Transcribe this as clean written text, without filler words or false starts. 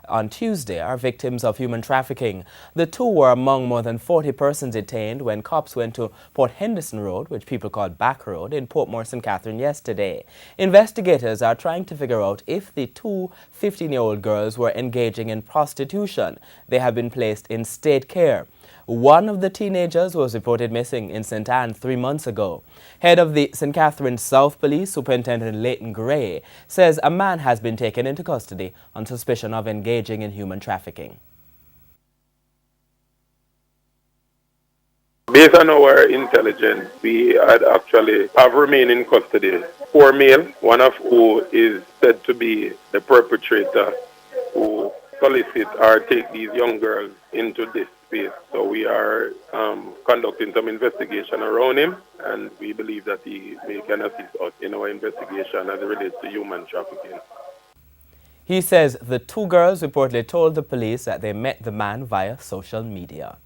on Tuesday are victims of human trafficking. The two were among more than 40 persons detained when cops went to Port Henderson Road, which people call Back Road, in Portmore, St. Catherine yesterday. Investigators are trying to figure out if the two 15-year-old girls were engaging in prostitution. They have been placed in state care. One of the teenagers was reported missing in St. Anne 3 months ago. Head of the St. Catherine South Police, Superintendent Leighton Gray, says a man has been taken into custody on suspicion of engaging in human trafficking. Based on our intelligence, we had actually have remained in custody 4 male, one of who is said to be the perpetrator who solicit or take these young girls into this space. So we are conducting some investigation around him, and we believe that he can assist us in our investigation as it relates to human trafficking. He says the two girls reportedly told the police that they met the man via social media.